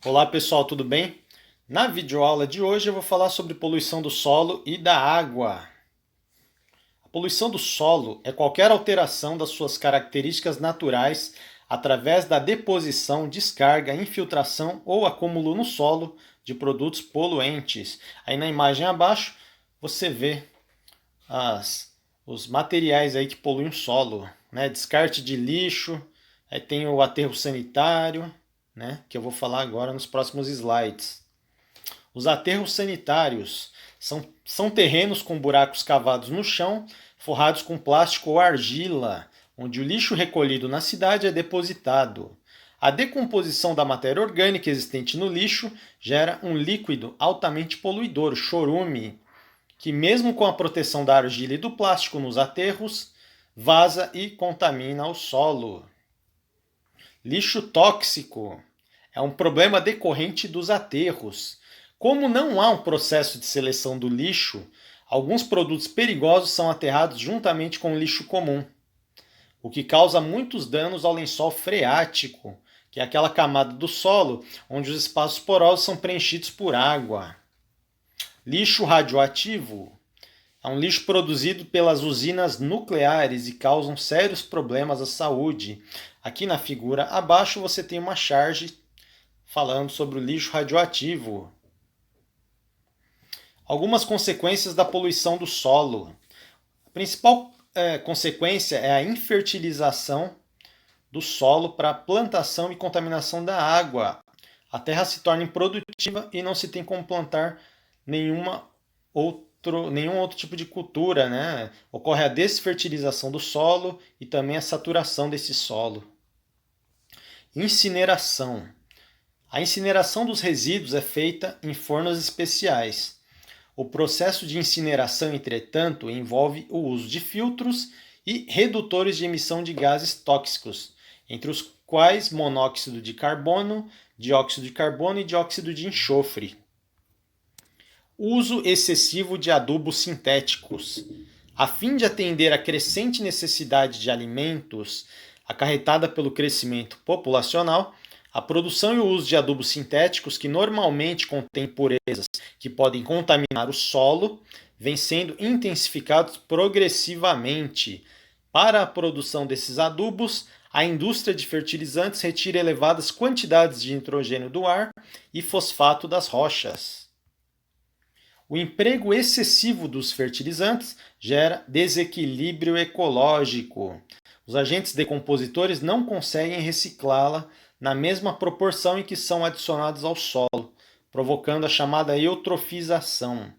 Olá pessoal, tudo bem? Na videoaula de hoje eu vou falar sobre poluição do solo e da água. A poluição do solo é qualquer alteração das suas características naturais através da deposição, descarga, infiltração ou acúmulo no solo de produtos poluentes. Aí na imagem abaixo você vê os materiais aí que poluem o solo, né? Descarte de lixo, aí tem o aterro sanitário, né? Que eu vou falar agora nos próximos slides. Os aterros sanitários são terrenos com buracos cavados no chão, forrados com plástico ou argila, onde o lixo recolhido na cidade é depositado. A decomposição da matéria orgânica existente no lixo gera um líquido altamente poluidor, chorume, que mesmo com a proteção da argila e do plástico nos aterros, vaza e contamina o solo. Lixo tóxico é um problema decorrente dos aterros. Como não há um processo de seleção do lixo, alguns produtos perigosos são aterrados juntamente com o lixo comum, o que causa muitos danos ao lençol freático, que é aquela camada do solo onde os espaços porosos são preenchidos por água. Lixo radioativo é um lixo produzido pelas usinas nucleares e causam sérios problemas à saúde. Aqui na figura abaixo você tem uma charge falando sobre o lixo radioativo. Algumas consequências da poluição do solo. A principal consequência é a infertilização do solo para plantação e contaminação da água. A terra se torna improdutiva e não se tem como plantar nenhum outro tipo de cultura, né? Ocorre a desfertilização do solo e também a saturação desse solo. Incineração. A incineração dos resíduos é feita em fornos especiais. O processo de incineração, entretanto, envolve o uso de filtros e redutores de emissão de gases tóxicos, entre os quais monóxido de carbono, dióxido de carbono e dióxido de enxofre. Uso excessivo de adubos sintéticos. A fim de atender à crescente necessidade de alimentos acarretada pelo crescimento populacional, a produção e o uso de adubos sintéticos, que normalmente contêm impurezas que podem contaminar o solo, vem sendo intensificados progressivamente. Para a produção desses adubos, a indústria de fertilizantes retira elevadas quantidades de nitrogênio do ar e fosfato das rochas. O emprego excessivo dos fertilizantes gera desequilíbrio ecológico. Os agentes decompositores não conseguem reciclá-la na mesma proporção em que são adicionados ao solo, provocando a chamada eutrofização,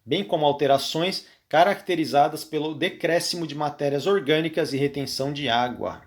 bem como alterações caracterizadas pelo decréscimo de matérias orgânicas e retenção de água.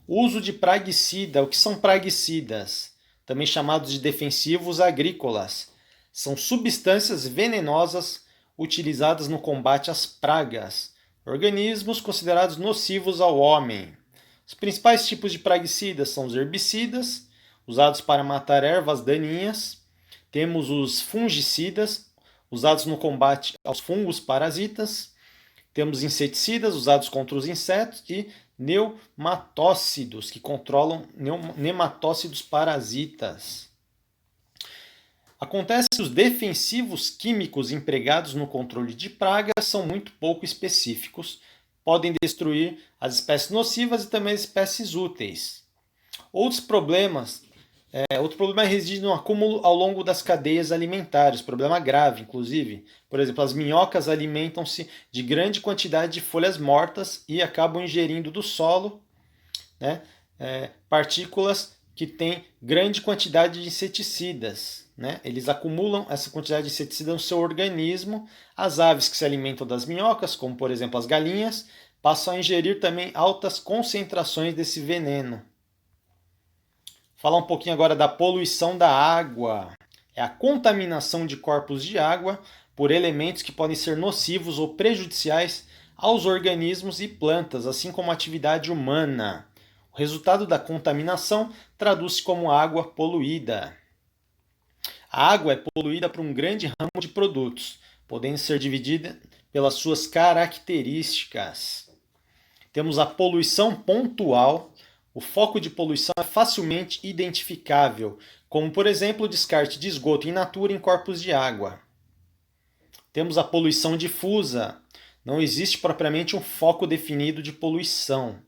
Uso de praguicida. O que são praguicidas? Também chamados de defensivos agrícolas. São substâncias venenosas utilizadas no combate às pragas, organismos considerados nocivos ao homem. Os principais tipos de praguicidas são os herbicidas, usados para matar ervas daninhas. Temos os fungicidas, usados no combate aos fungos parasitas. Temos inseticidas, usados contra os insetos. E pneumatócidos, que controlam nematócidos parasitas. Acontece que os defensivos químicos empregados no controle de pragas são muito pouco específicos, podem destruir as espécies nocivas e também as espécies úteis. Outro problema reside no acúmulo ao longo das cadeias alimentares, problema grave, inclusive. Por exemplo, as minhocas alimentam-se de grande quantidade de folhas mortas e acabam ingerindo do solo, né, partículas que têm grande quantidade de inseticidas. Né? Eles acumulam essa quantidade de inseticida no seu organismo. As aves que se alimentam das minhocas, como por exemplo as galinhas, passam a ingerir também altas concentrações desse veneno. Falar um pouquinho agora da poluição da água. É a contaminação de corpos de água por elementos que podem ser nocivos ou prejudiciais aos organismos e plantas, assim como a atividade humana. O resultado da contaminação traduz-se como água poluída. A água é poluída por um grande ramo de produtos, podendo ser dividida pelas suas características. Temos a poluição pontual, O foco de poluição é facilmente identificável, como, por exemplo, o descarte de esgoto in natura em corpos de água. Temos a poluição difusa. Não existe propriamente um foco definido de poluição,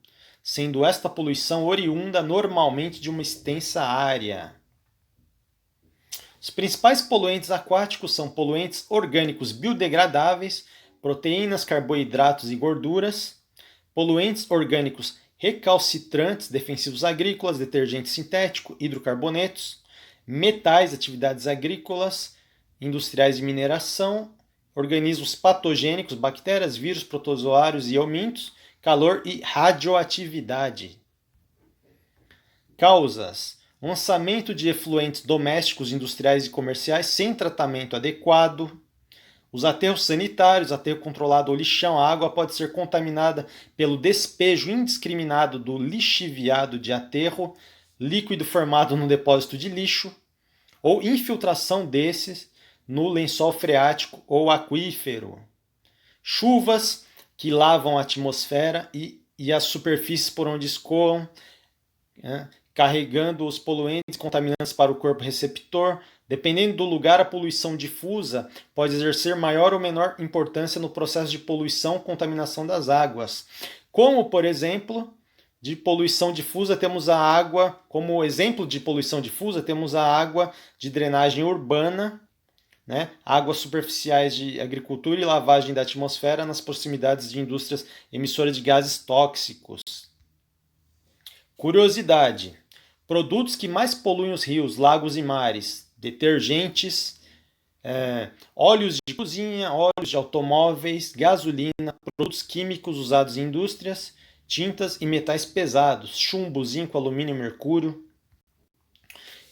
sendo esta poluição oriunda normalmente de uma extensa área. Os principais poluentes aquáticos são poluentes orgânicos biodegradáveis, proteínas, carboidratos e gorduras, poluentes orgânicos recalcitrantes, defensivos agrícolas, detergente sintético, hidrocarbonetos, metais, atividades agrícolas, industriais de mineração, organismos patogênicos, bactérias, vírus, protozoários e eumintos, calor e radioatividade. Causas: lançamento de efluentes domésticos, industriais e comerciais sem tratamento adequado. Os aterros sanitários, aterro controlado ou lixão, a água pode ser contaminada pelo despejo indiscriminado do lixiviado de aterro, líquido formado no depósito de lixo, ou infiltração desses no lençol freático ou aquífero. Chuvas que lavam a atmosfera e as superfícies por onde escoam, carregando os poluentes contaminantes para o corpo receptor. Dependendo do lugar, a poluição difusa pode exercer maior ou menor importância no processo de poluição e contaminação das águas. Como, por exemplo, de poluição difusa, temos a água, como exemplo de poluição difusa, temos a água de drenagem urbana, águas superficiais de agricultura e lavagem da atmosfera nas proximidades de indústrias emissoras de gases tóxicos. Curiosidade: produtos que mais poluem os rios, lagos e mares: detergentes, óleos de cozinha, óleos de automóveis, gasolina, produtos químicos usados em indústrias, tintas e metais pesados, chumbo, zinco, alumínio e mercúrio.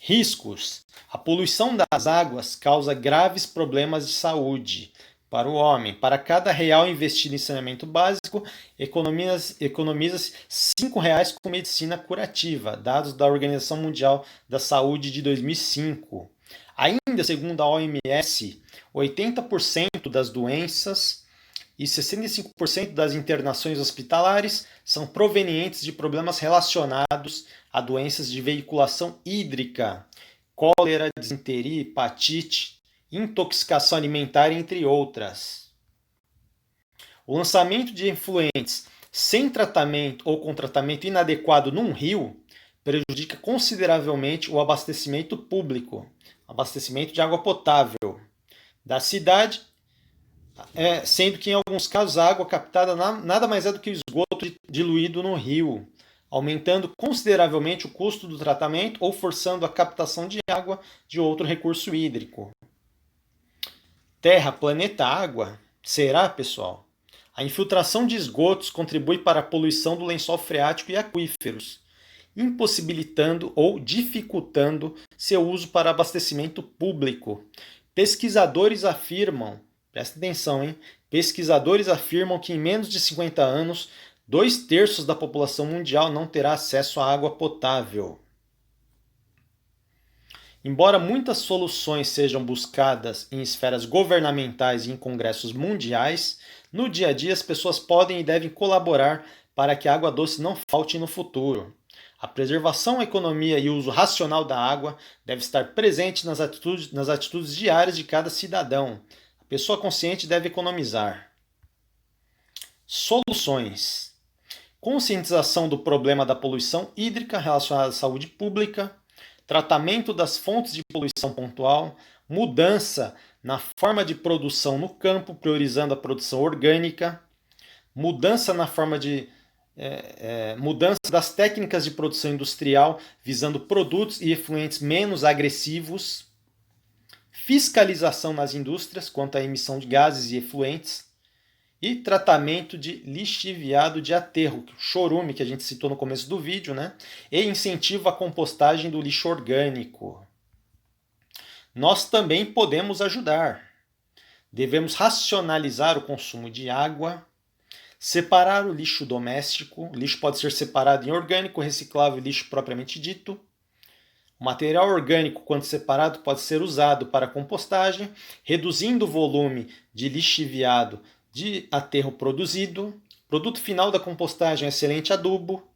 Riscos: a poluição das águas causa graves problemas de saúde para o homem. Para cada real investido em saneamento básico, economiza-se R$5 com medicina curativa, dados da Organização Mundial da Saúde de 2005. Ainda segundo a OMS, 80% das doenças e 65% das internações hospitalares são provenientes de problemas relacionados a doenças de veiculação hídrica, cólera, disenteria, hepatite, intoxicação alimentar, entre outras. O lançamento de efluentes sem tratamento ou com tratamento inadequado num rio prejudica consideravelmente o abastecimento público, abastecimento de água potável da cidade, sendo que em alguns casos a água captada nada mais é do que o esgoto diluído no rio, aumentando consideravelmente o custo do tratamento ou forçando a captação de água de outro recurso hídrico. Terra, planeta, água? Será, pessoal? A infiltração de esgotos contribui para a poluição do lençol freático e aquíferos, impossibilitando ou dificultando seu uso para abastecimento público. Pesquisadores afirmam, presta atenção, hein? Pesquisadores afirmam que em menos de 50 anos, 2/3 da população mundial não terá acesso à água potável. Embora muitas soluções sejam buscadas em esferas governamentais e em congressos mundiais, no dia a dia as pessoas podem e devem colaborar para que a água doce não falte no futuro. A preservação, a economia e o uso racional da água deve estar presente nas atitudes diárias de cada cidadão. A pessoa consciente deve economizar. Soluções: conscientização do problema da poluição hídrica relacionada à saúde pública, tratamento das fontes de poluição pontual, mudança na forma de produção no campo, priorizando a produção orgânica, mudança na forma de mudança das técnicas de produção industrial, visando produtos e efluentes menos agressivos, fiscalização nas indústrias quanto à emissão de gases e efluentes, e tratamento de lixiviado de aterro, chorume, que a gente citou no começo do vídeo, e incentivo à compostagem do lixo orgânico. Nós também podemos ajudar. Devemos racionalizar o consumo de água, separar o lixo doméstico. O lixo pode ser separado em orgânico, reciclável e lixo propriamente dito. O material orgânico, quando separado, pode ser usado para compostagem, reduzindo o volume de lixiviado de aterro produzido. Produto final da compostagem é excelente adubo.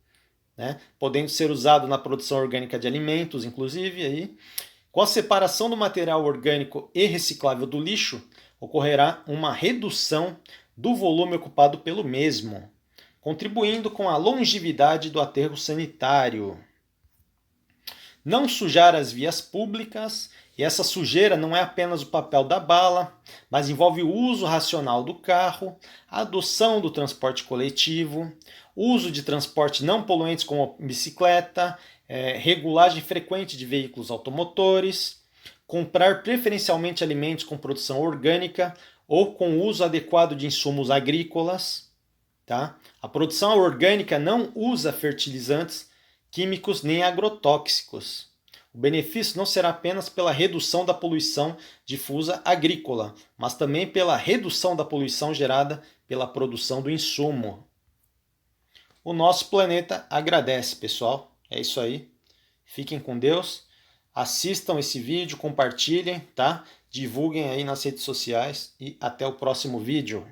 né, podendo ser usado na produção orgânica de alimentos, inclusive. Aí. Com a separação do material orgânico e reciclável do lixo, ocorrerá uma redução do volume ocupado pelo mesmo, contribuindo com a longevidade do aterro sanitário. Não sujar as vias públicas, e essa sujeira não é apenas o papel da bala, mas envolve o uso racional do carro, a adoção do transporte coletivo, uso de transporte não poluentes como bicicleta, regulagem frequente de veículos automotores, comprar preferencialmente alimentos com produção orgânica ou com uso adequado de insumos agrícolas. Tá? A produção orgânica não usa fertilizantes químicos nem agrotóxicos. O benefício não será apenas pela redução da poluição difusa agrícola, mas também pela redução da poluição gerada pela produção do insumo. O nosso planeta agradece, pessoal. É isso aí. Fiquem com Deus. Assistam esse vídeo, compartilhem, tá? Divulguem aí nas redes sociais e até o próximo vídeo.